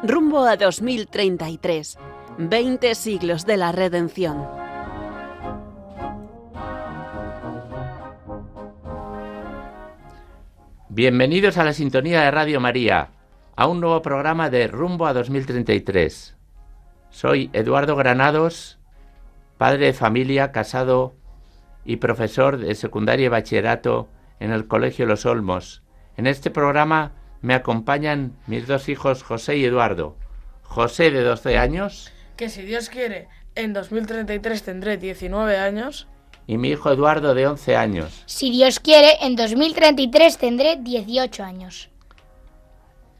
Rumbo a 2033. 20 siglos de la redención. Bienvenidos a la sintonía de Radio María, a un nuevo programa de Rumbo a 2033. Soy Eduardo Granados, padre de familia, casado y profesor de secundaria y bachillerato en el Colegio Los Olmos. En este programa me acompañan mis dos hijos, José y Eduardo. José, de 12 años. Que si Dios quiere, en 2033 tendré 19 años. Y mi hijo Eduardo, de 11 años. Si Dios quiere, en 2033 tendré 18 años.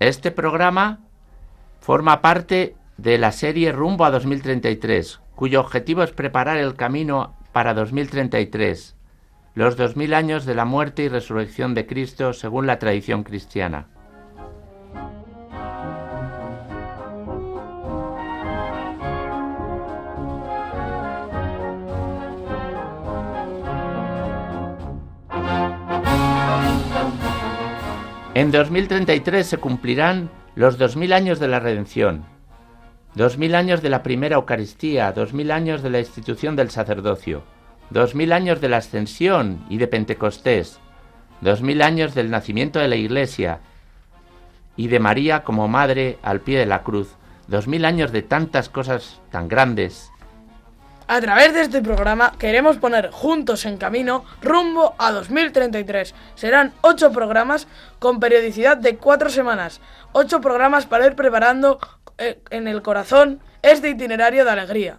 Este programa forma parte de la serie Rumbo a 2033, cuyo objetivo es preparar el camino para 2033, los 2000 años de la muerte y resurrección de Cristo según la tradición cristiana. En 2033 se cumplirán los 2000 años de la redención, 2000 años de la primera Eucaristía, 2000 años de la institución del sacerdocio, 2000 años de la Ascensión y de Pentecostés, 2000 años del nacimiento de la Iglesia y de María como madre al pie de la cruz, 2000 años de tantas cosas tan grandes. A través de este programa queremos poner juntos en camino rumbo a 2033. Serán 8 programas con periodicidad de 4 semanas. 8 programas para ir preparando en el corazón este itinerario de alegría.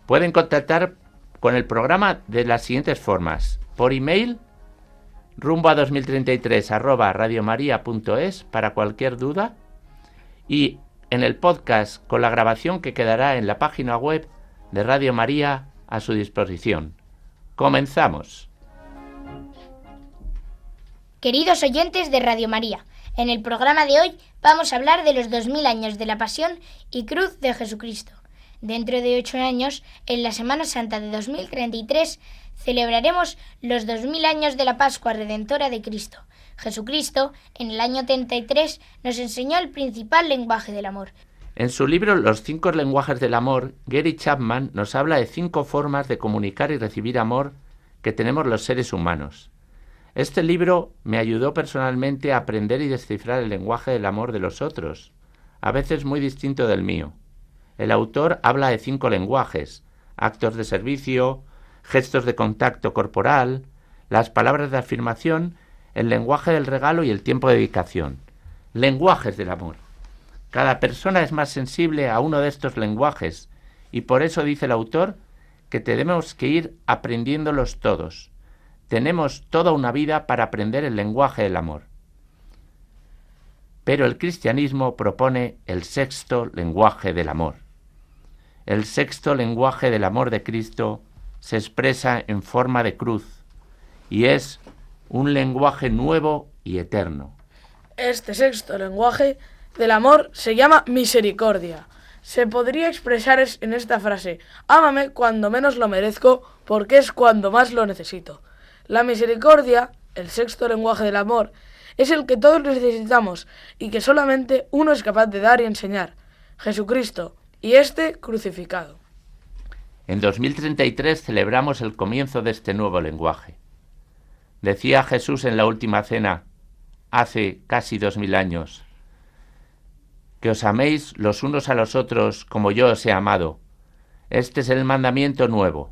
Pueden contactar con el programa de las siguientes formas. Por email, rumboa2033@radiomaria.es para cualquier duda. Y en el podcast con la grabación que quedará en la página web de Radio María a su disposición. Comenzamos. Queridos oyentes de Radio María, en el programa de hoy vamos a hablar de los 2000 años de la pasión y cruz de Jesucristo. Dentro de 8 años, en la Semana Santa de 2033, celebraremos los 2000 años de la Pascua Redentora de Cristo. Jesucristo, en el año 33, nos enseñó el principal lenguaje del amor. En su libro Los 5 lenguajes del amor, Gary Chapman nos habla de 5 formas de comunicar y recibir amor que tenemos los seres humanos. Este libro me ayudó personalmente a aprender y descifrar el lenguaje del amor de los otros, a veces muy distinto del mío. El autor habla de 5 lenguajes: actos de servicio, gestos de contacto corporal, las palabras de afirmación, el lenguaje del regalo y el tiempo de dedicación. Lenguajes del amor. Cada persona es más sensible a uno de estos lenguajes y por eso dice el autor que tenemos que ir aprendiéndolos todos. Tenemos toda una vida para aprender el lenguaje del amor. Pero el cristianismo propone el 6º lenguaje del amor. El 6º lenguaje del amor de Cristo se expresa en forma de cruz y es un lenguaje nuevo y eterno. Este 6º lenguaje del amor se llama misericordia. Se podría expresar en esta frase: ámame cuando menos lo merezco, porque es cuando más lo necesito. La misericordia, el 6º lenguaje del amor, es el que todos necesitamos y que solamente uno es capaz de dar y enseñar: Jesucristo, y este crucificado. En 2033 celebramos el comienzo de este nuevo lenguaje. Decía Jesús en la última cena, hace casi 2000 años: que os améis los unos a los otros como yo os he amado. Este es el mandamiento nuevo.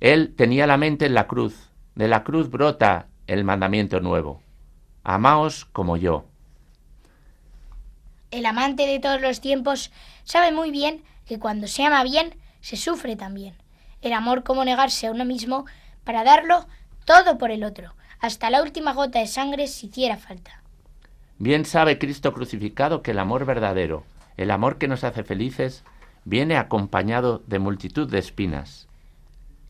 Él tenía la mente en la cruz. De la cruz brota el mandamiento nuevo: amaos como yo. El amante de todos los tiempos sabe muy bien que cuando se ama bien, se sufre también. El amor como negarse a uno mismo para darlo todo por el otro, hasta la última gota de sangre si hiciera falta. Bien sabe Cristo crucificado que el amor verdadero, el amor que nos hace felices, viene acompañado de multitud de espinas.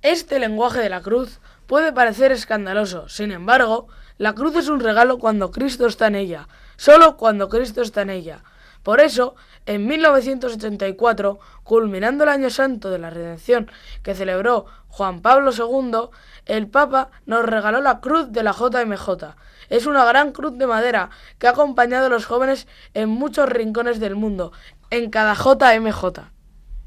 Este lenguaje de la cruz puede parecer escandaloso. Sin embargo, la cruz es un regalo cuando Cristo está en ella, solo cuando Cristo está en ella. Por eso, en 1984, culminando el Año Santo de la Redención que celebró Juan Pablo II, el Papa nos regaló la cruz de la JMJ. Es una gran cruz de madera que ha acompañado a los jóvenes en muchos rincones del mundo, en cada JMJ.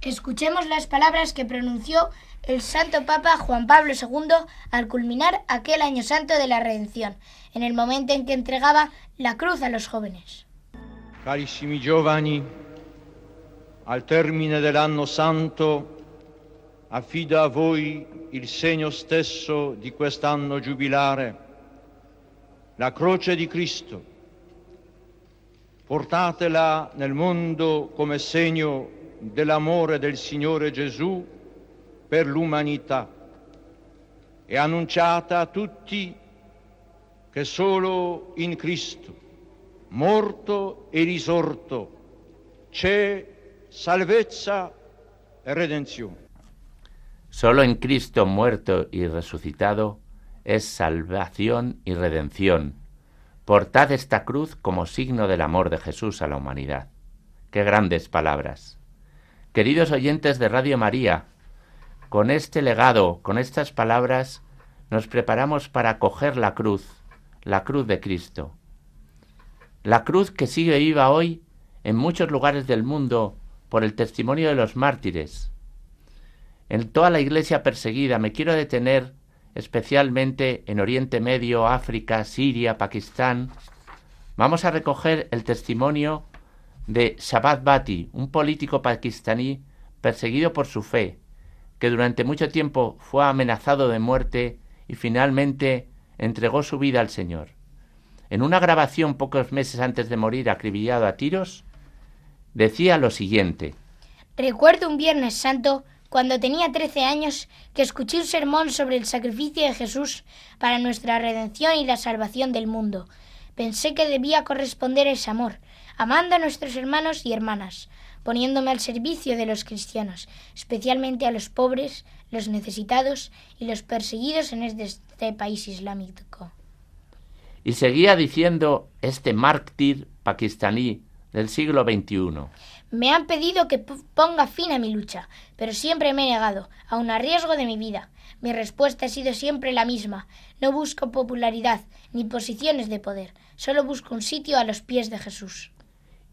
Escuchemos las palabras que pronunció el Santo Papa Juan Pablo II al culminar aquel Año Santo de la Redención, en el momento en que entregaba la cruz a los jóvenes. Carissimi giovani, al termine dell'anno santo affido a voi il segno stesso di quest'anno giubilare, la croce di Cristo. Portatela nel mondo come segno dell'amore del Signore Gesù per l'umanità e annunciate a tutti che solo in Cristo, morto e risorto, c'è salvezza e redenzione. Solo en Cristo muerto y resucitado es salvación y redención. Portad esta cruz como signo del amor de Jesús a la humanidad. ¡Qué grandes palabras! Queridos oyentes de Radio María, con este legado, con estas palabras, nos preparamos para acoger la cruz de Cristo. La cruz que sigue viva hoy en muchos lugares del mundo por el testimonio de los mártires. En toda la iglesia perseguida, me quiero detener especialmente en Oriente Medio, África, Siria, Pakistán. Vamos a recoger el testimonio de Shabbat Bhatti, un político pakistaní perseguido por su fe, que durante mucho tiempo fue amenazado de muerte y finalmente entregó su vida al Señor. En una grabación pocos meses antes de morir acribillado a tiros, decía lo siguiente: Recuerdo un Viernes Santo, cuando tenía 13 años, que escuché un sermón sobre el sacrificio de Jesús para nuestra redención y la salvación del mundo. Pensé que debía corresponder ese amor, amando a nuestros hermanos y hermanas, poniéndome al servicio de los cristianos, especialmente a los pobres, los necesitados y los perseguidos en este país islámico. Y seguía diciendo este mártir pakistaní del siglo XXI. Me han pedido que ponga fin a mi lucha, pero siempre me he negado, aun a riesgo de mi vida. Mi respuesta ha sido siempre la misma. No busco popularidad ni posiciones de poder, solo busco un sitio a los pies de Jesús.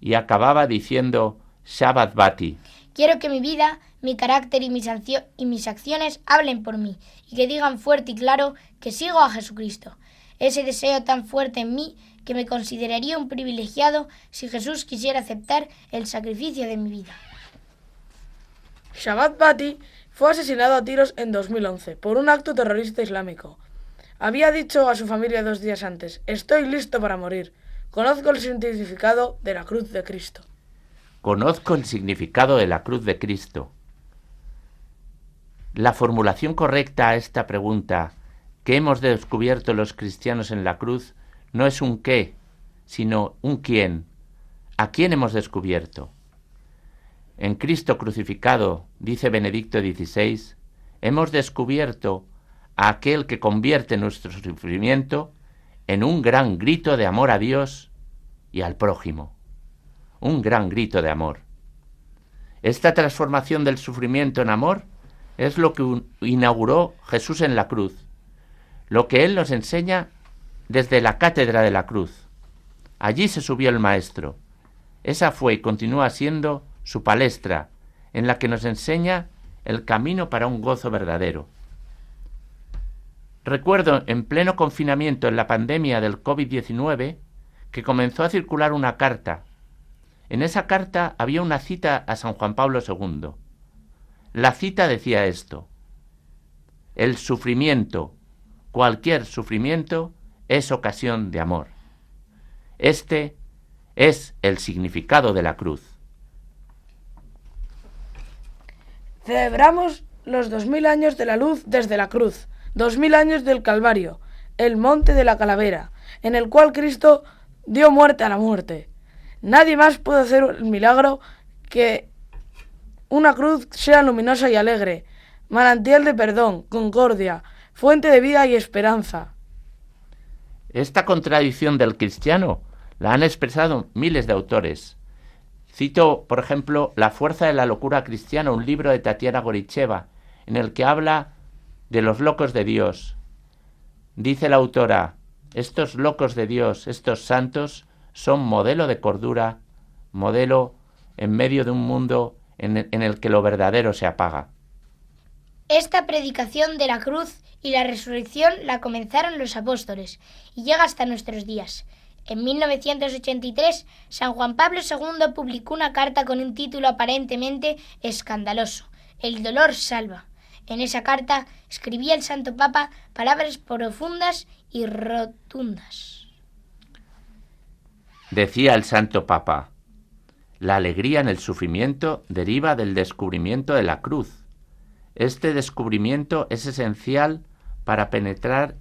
Y acababa diciendo Shabbat Bhatti: Quiero que mi vida, mi carácter y mis acciones hablen por mí y que digan fuerte y claro que sigo a Jesucristo. Ese deseo tan fuerte en mí que me consideraría un privilegiado si Jesús quisiera aceptar el sacrificio de mi vida. Shabbat Bhatti fue asesinado a tiros en 2011 por un acto terrorista islámico. Había dicho a su familia 2 días antes: estoy listo para morir. Conozco el significado de la cruz de Cristo. Conozco el significado de la cruz de Cristo. La formulación correcta a esta pregunta, ¿qué hemos descubierto los cristianos en la cruz?, no es un qué, sino un quién. ¿A quién hemos descubierto? En Cristo crucificado, dice Benedicto XVI, hemos descubierto a aquel que convierte nuestro sufrimiento en un gran grito de amor a Dios y al prójimo. Un gran grito de amor. Esta transformación del sufrimiento en amor es lo que inauguró Jesús en la cruz, lo que Él nos enseña desde la cátedra de la cruz. Allí se subió el Maestro. Esa fue y continúa siendo su palestra, en la que nos enseña el camino para un gozo verdadero. Recuerdo en pleno confinamiento en la pandemia del COVID-19 que comenzó a circular una carta. En esa carta había una cita a San Juan Pablo II. La cita decía esto: el sufrimiento, cualquier sufrimiento, es ocasión de amor. Este es el significado de la cruz. Celebramos los 2000 años de la luz desde la cruz, 2000 años del Calvario, el monte de la calavera, en el cual Cristo dio muerte a la muerte. Nadie más puede hacer el milagro que una cruz sea luminosa y alegre, manantial de perdón, concordia, fuente de vida y esperanza. Esta contradicción del cristiano la han expresado miles de autores. Cito, por ejemplo, La fuerza de la locura cristiana, un libro de Tatiana Goricheva, en el que habla de los locos de Dios. Dice la autora: estos locos de Dios, estos santos, son modelo de cordura, modelo en medio de un mundo en el que lo verdadero se apaga. Esta predicación de la cruz y la resurrección la comenzaron los apóstoles y llega hasta nuestros días. En 1983, San Juan Pablo II publicó una carta con un título aparentemente escandaloso: El dolor salva. En esa carta escribía el Santo Papa palabras profundas y rotundas. Decía el Santo Papa: la alegría en el sufrimiento deriva del descubrimiento de la cruz. Este descubrimiento es esencial para penetrar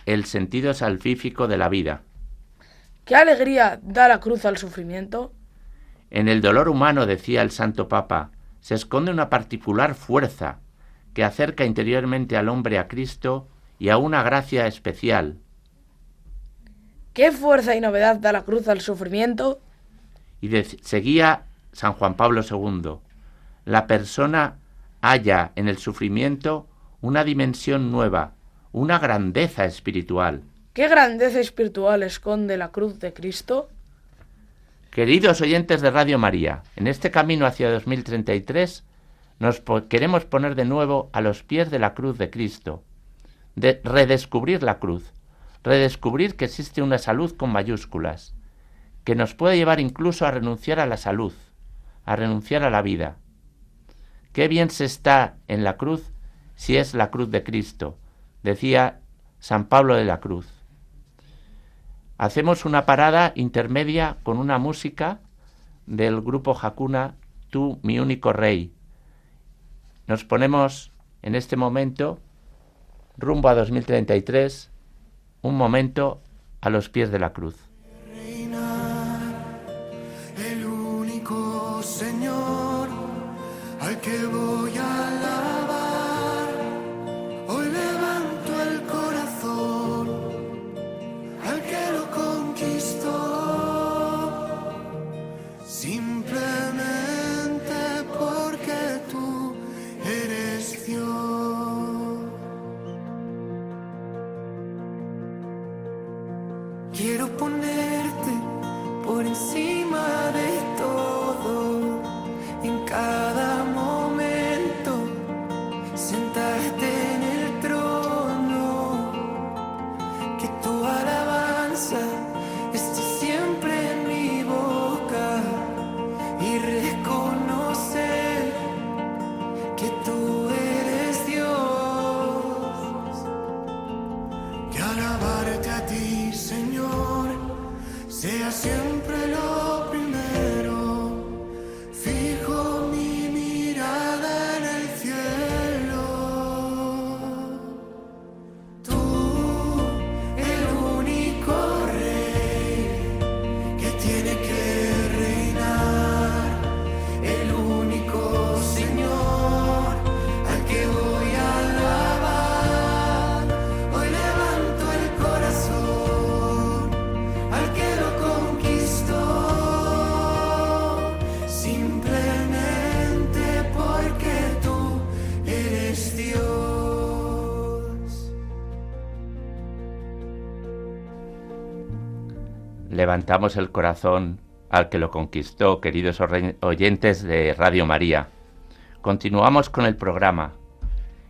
el sentido salvífico de la vida. ¿Qué alegría da la cruz al sufrimiento? En el dolor humano, decía el Santo Papa, se esconde una particular fuerza que acerca interiormente al hombre a Cristo y a una gracia especial. ¿Qué fuerza y novedad da la cruz al sufrimiento? Y seguía San Juan Pablo II: la persona halla en el sufrimiento una dimensión nueva, una grandeza espiritual. ¿Qué grandeza espiritual esconde la cruz de Cristo? Queridos oyentes de Radio María, en este camino hacia 2033 queremos poner de nuevo a los pies de la cruz de Cristo, de redescubrir la cruz, redescubrir que existe una salud con mayúsculas, que nos puede llevar incluso a renunciar a la salud, a renunciar a la vida. Qué bien se está en la cruz si es la cruz de Cristo, decía San Pablo de la Cruz. Hacemos una parada intermedia con una música del grupo Hakuna, Tú, mi único rey. Nos ponemos en este momento, rumbo a 2033, un momento a los pies de la cruz. El único Señor al que voy a alabar. Hoy levanto el corazón al que lo conquistó, simplemente porque tú eres Dios. Quiero ponerte por encima de todo, en cada momento, sentarte en el trono, que tu alabanza esté siempre en mi boca y reconocer que tú eres Dios, que alabarte a ti, Señor, sea siempre lo primero. Fijo mi mirada en el cielo. Tú, el único rey que tiene que reinar, el único Señor al que voy a alabar. Hoy levanto el corazón al que lo conquistó, simplemente porque tú eres Dios. Levantamos el corazón al que lo conquistó, queridos oyentes de Radio María. Continuamos con el programa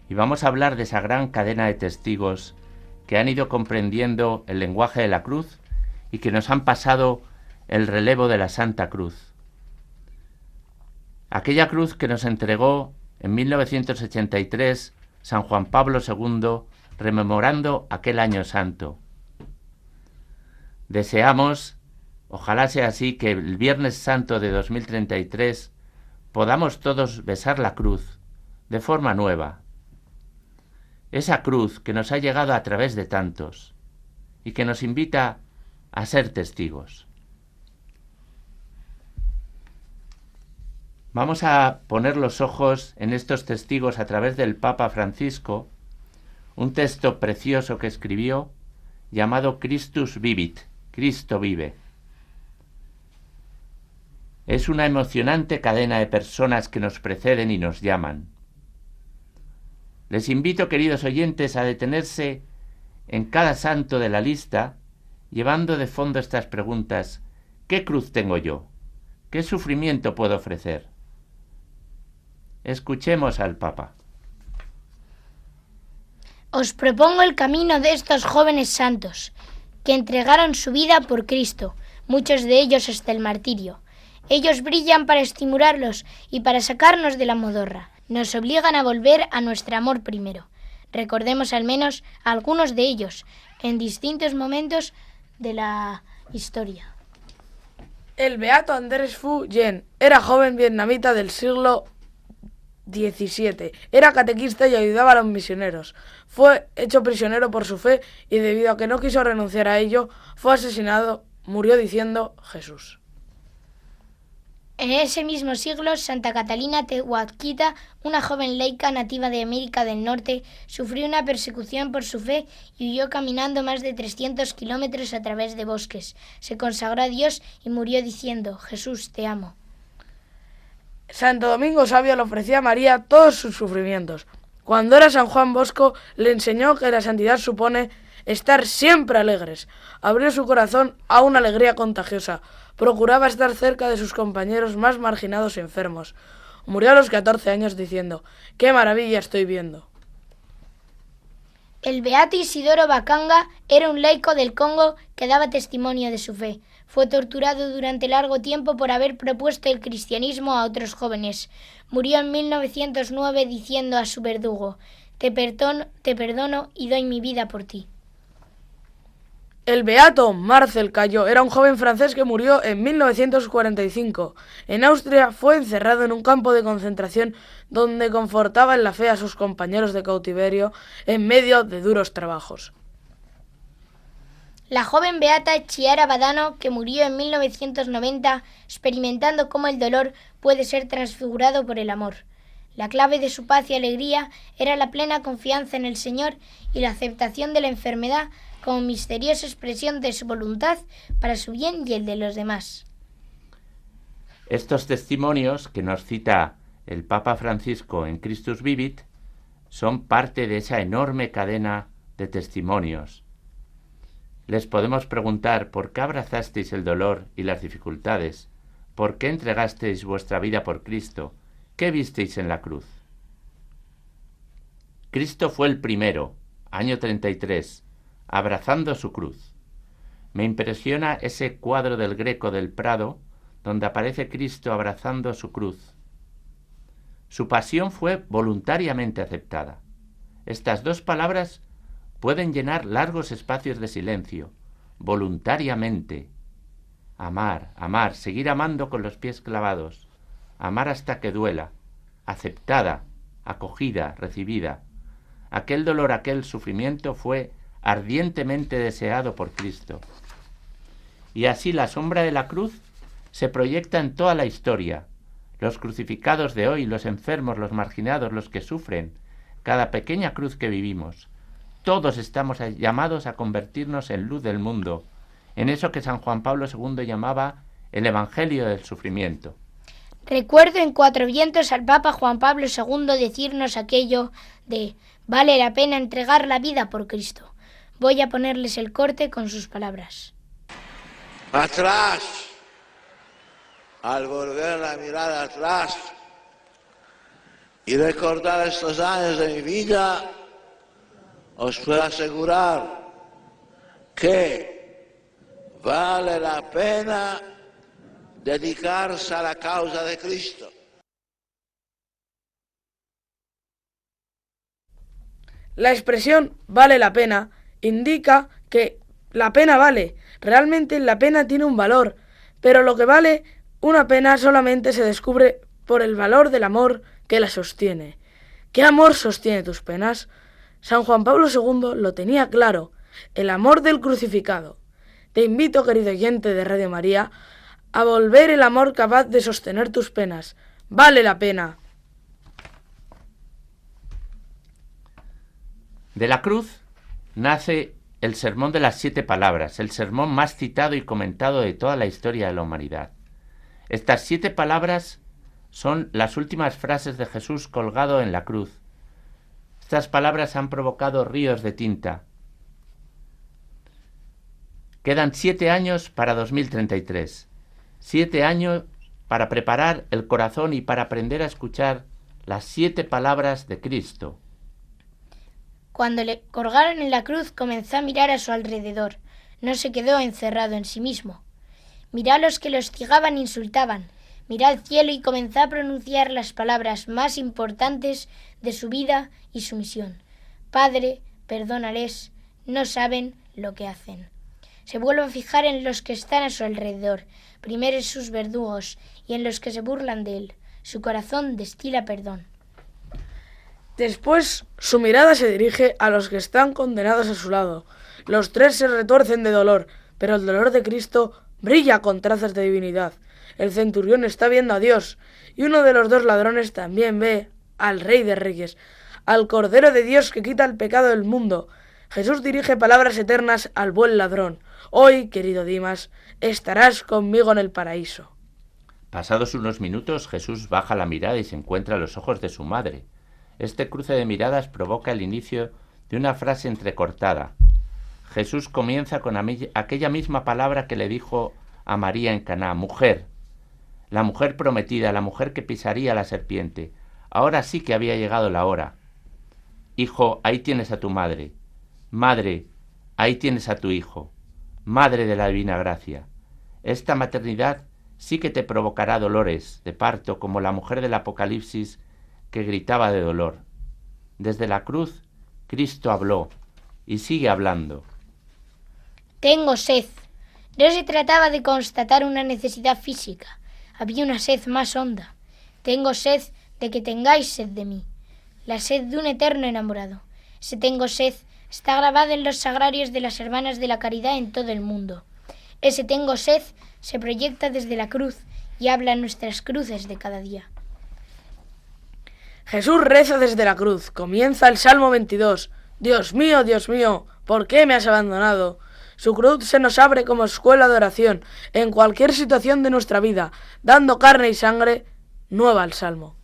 y vamos a hablar de esa gran cadena de testigos que han ido comprendiendo el lenguaje de la cruz y que nos han pasado el relevo de la Santa Cruz. Aquella cruz que nos entregó en 1983 San Juan Pablo II, rememorando aquel año santo. Deseamos, ojalá sea así, que el Viernes Santo de 2033 podamos todos besar la cruz de forma nueva. Esa cruz que nos ha llegado a través de tantos y que nos invita a ser testigos. Vamos a poner los ojos en estos testigos a través del Papa Francisco, un texto precioso que escribió llamado Christus Vivit, Cristo vive. Es una emocionante cadena de personas que nos preceden y nos llaman. Les invito, queridos oyentes, a detenerse en cada santo de la lista, llevando de fondo estas preguntas. ¿Qué cruz tengo yo? ¿Qué sufrimiento puedo ofrecer? Escuchemos al Papa. Os propongo el camino de estos jóvenes santos, que entregaron su vida por Cristo, muchos de ellos hasta el martirio. Ellos brillan para estimularlos y para sacarnos de la modorra. Nos obligan a volver a nuestro amor primero. Recordemos al menos a algunos de ellos en distintos momentos de la historia. El beato Andrés Phu Yen era joven vietnamita del siglo XVII. Era catequista y ayudaba a los misioneros. Fue hecho prisionero por su fe y debido a que no quiso renunciar a ello, fue asesinado. Murió diciendo Jesús. En ese mismo siglo, Santa Catalina Tehuatquita, una joven laica nativa de América del Norte, sufrió una persecución por su fe y huyó caminando más de 300 kilómetros a través de bosques. Se consagró a Dios y murió diciendo: Jesús, te amo. Santo Domingo Sabio le ofrecía a María todos sus sufrimientos. Cuando era San Juan Bosco, le enseñó que la santidad supone estar siempre alegres. Abrió su corazón a una alegría contagiosa. Procuraba estar cerca de sus compañeros más marginados y enfermos. Murió a los 14 años diciendo: ¡qué maravilla estoy viendo! El beato Isidoro Bacanga era un laico del Congo que daba testimonio de su fe. Fue torturado durante largo tiempo por haber propuesto el cristianismo a otros jóvenes. Murió en 1909 diciendo a su verdugo: te perdono y doy mi vida por ti. El beato Marcel Caillaux era un joven francés que murió en 1945. En Austria fue encerrado en un campo de concentración donde confortaba en la fe a sus compañeros de cautiverio en medio de duros trabajos. La joven beata Chiara Badano, que murió en 1990, experimentando cómo el dolor puede ser transfigurado por el amor. La clave de su paz y alegría era la plena confianza en el Señor y la aceptación de la enfermedad como misteriosa expresión de su voluntad para su bien y el de los demás. Estos testimonios que nos cita el Papa Francisco en Christus Vivit son parte de esa enorme cadena de testimonios. Les podemos preguntar: ¿por qué abrazasteis el dolor y las dificultades? ¿Por qué entregasteis vuestra vida por Cristo? ¿Qué visteis en la cruz? Cristo fue el primero, año 33, abrazando su cruz. Me impresiona ese cuadro del Greco del Prado, donde aparece Cristo abrazando su cruz. Su pasión fue voluntariamente aceptada. Estas dos palabras pueden llenar largos espacios de silencio. Voluntariamente. Amar, amar, seguir amando con los pies clavados. Amar hasta que duela. Aceptada, acogida, recibida. Aquel dolor, aquel sufrimiento fue ardientemente deseado por Cristo. Y así la sombra de la cruz se proyecta en toda la historia. Los crucificados de hoy, los enfermos, los marginados, los que sufren, cada pequeña cruz que vivimos, todos estamos llamados a convertirnos en luz del mundo, en eso que San Juan Pablo II llamaba el Evangelio del sufrimiento. Recuerdo en Cuatro Vientos al Papa Juan Pablo II decirnos aquello de: vale la pena entregar la vida por Cristo. Voy a ponerles el corte con sus palabras. Atrás, al volver la mirada atrás y recordar estos años de mi vida, os puedo asegurar que vale la pena dedicarse a la causa de Cristo. La expresión vale la pena indica que la pena vale. Realmente la pena tiene un valor, pero lo que vale una pena solamente se descubre por el valor del amor que la sostiene. ¿Qué amor sostiene tus penas? San Juan Pablo II lo tenía claro: el amor del crucificado. Te invito, querido oyente de Radio María, a volver el amor capaz de sostener tus penas. Vale la pena. De la cruz nace el Sermón de las 7 Palabras, el sermón más citado y comentado de toda la historia de la humanidad. Estas 7 palabras son las últimas frases de Jesús colgado en la cruz. Estas palabras han provocado ríos de tinta. Quedan 7 años para 2033. 7 años para preparar el corazón y para aprender a escuchar las 7 palabras de Cristo. Cuando le colgaron en la cruz, comenzó a mirar a su alrededor. No se quedó encerrado en sí mismo. Miró a los que lo hostigaban e insultaban. Miró al cielo y comenzó a pronunciar las palabras más importantes de su vida y su misión. Padre, perdónales, no saben lo que hacen. Se vuelve a fijar en los que están a su alrededor, primero en sus verdugos y en los que se burlan de él. Su corazón destila perdón. Después, su mirada se dirige a los que están condenados a su lado. Los 3 se retuercen de dolor, pero el dolor de Cristo brilla con trazas de divinidad. El centurión está viendo a Dios, y uno de los 2 ladrones también ve al Rey de Reyes, al Cordero de Dios que quita el pecado del mundo. Jesús dirige palabras eternas al buen ladrón. Hoy, querido Dimas, estarás conmigo en el paraíso. Pasados unos minutos, Jesús baja la mirada y se encuentra a los ojos de su madre. Este cruce de miradas provoca el inicio de una frase entrecortada. Jesús comienza con aquella misma palabra que le dijo a María en Caná: mujer, la mujer prometida, la mujer que pisaría la serpiente. Ahora sí que había llegado la hora. Hijo, ahí tienes a tu madre. Madre, ahí tienes a tu hijo. Madre de la divina gracia. Esta maternidad sí que te provocará dolores de parto, como la mujer del Apocalipsis que gritaba de dolor. Desde la cruz, Cristo habló y sigue hablando. Tengo sed. No se trataba de constatar una necesidad física. Había una sed más honda. Tengo sed de que tengáis sed de mí. La sed de un eterno enamorado. Ese tengo sed está grabado en los sagrarios de las hermanas de la caridad en todo el mundo. Ese tengo sed se proyecta desde la cruz y habla en nuestras cruces de cada día. Jesús reza desde la cruz. Comienza el Salmo 22. Dios mío, ¿por qué me has abandonado? Su cruz se nos abre como escuela de oración en cualquier situación de nuestra vida, dando carne y sangre nueva al Salmo.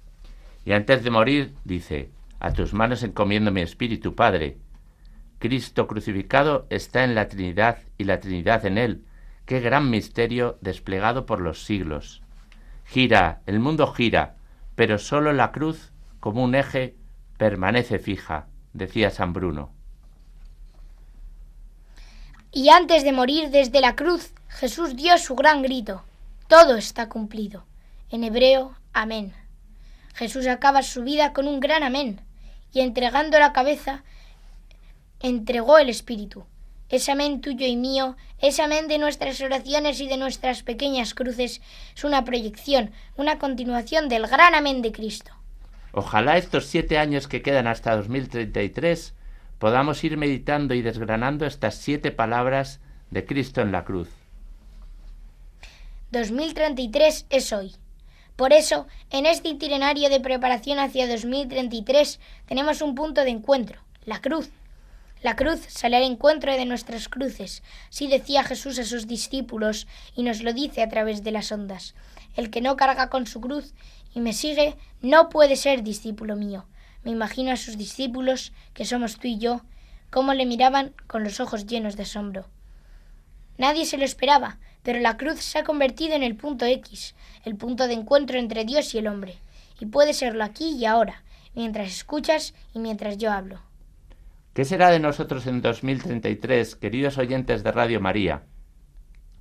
Y antes de morir dice: a tus manos encomiendo mi espíritu, Padre. Cristo crucificado está en la Trinidad y la Trinidad en él. Qué gran misterio desplegado por los siglos. Gira, el mundo gira, pero solo la cruz, como un eje, permanece fija, decía San Bruno. Y antes de morir desde la cruz, Jesús dio su gran grito: todo está cumplido. En hebreo, amén. Jesús acaba su vida con un gran amén, y entregando la cabeza, entregó el espíritu. Ese amén tuyo y mío, ese amén de nuestras oraciones y de nuestras pequeñas cruces, es una proyección, una continuación del gran amén de Cristo. Ojalá estos 7 años que quedan hasta 2033 podamos ir meditando y desgranando estas 7 palabras de Cristo en la cruz. 2033 es hoy. Por eso, en este itinerario de preparación hacia 2033 tenemos un punto de encuentro, la cruz. La cruz sale al encuentro de nuestras cruces. Así decía Jesús a sus discípulos y nos lo dice a través de las ondas. El que no carga con su cruz y me sigue no puede ser discípulo mío. Me imagino a sus discípulos, que somos tú y yo, cómo le miraban con los ojos llenos de asombro. Nadie se lo esperaba, pero la cruz se ha convertido en el punto X, el punto de encuentro entre Dios y el hombre. Y puede serlo aquí y ahora, mientras escuchas y mientras yo hablo. ¿Qué será de nosotros en 2033, queridos oyentes de Radio María?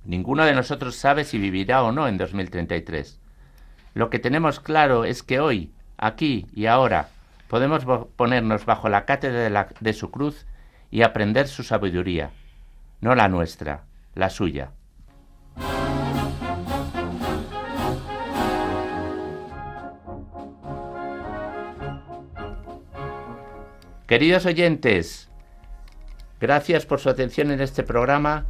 Ninguno de nosotros sabe si vivirá o no en 2033. Lo que tenemos claro es que hoy, aquí y ahora, podemos ponernos bajo la cátedra de su cruz y aprender su sabiduría, no la nuestra, la suya. Queridos oyentes, gracias por su atención en este programa.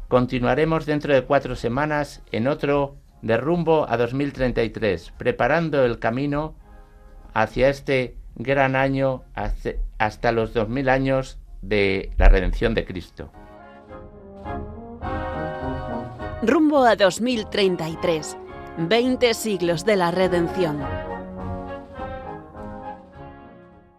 Continuaremos dentro de 4 semanas en otro de rumbo a 2033, preparando el camino hacia este gran año, hasta los 2000 años de la redención de Cristo. Rumbo a 2033. 20 siglos de la redención.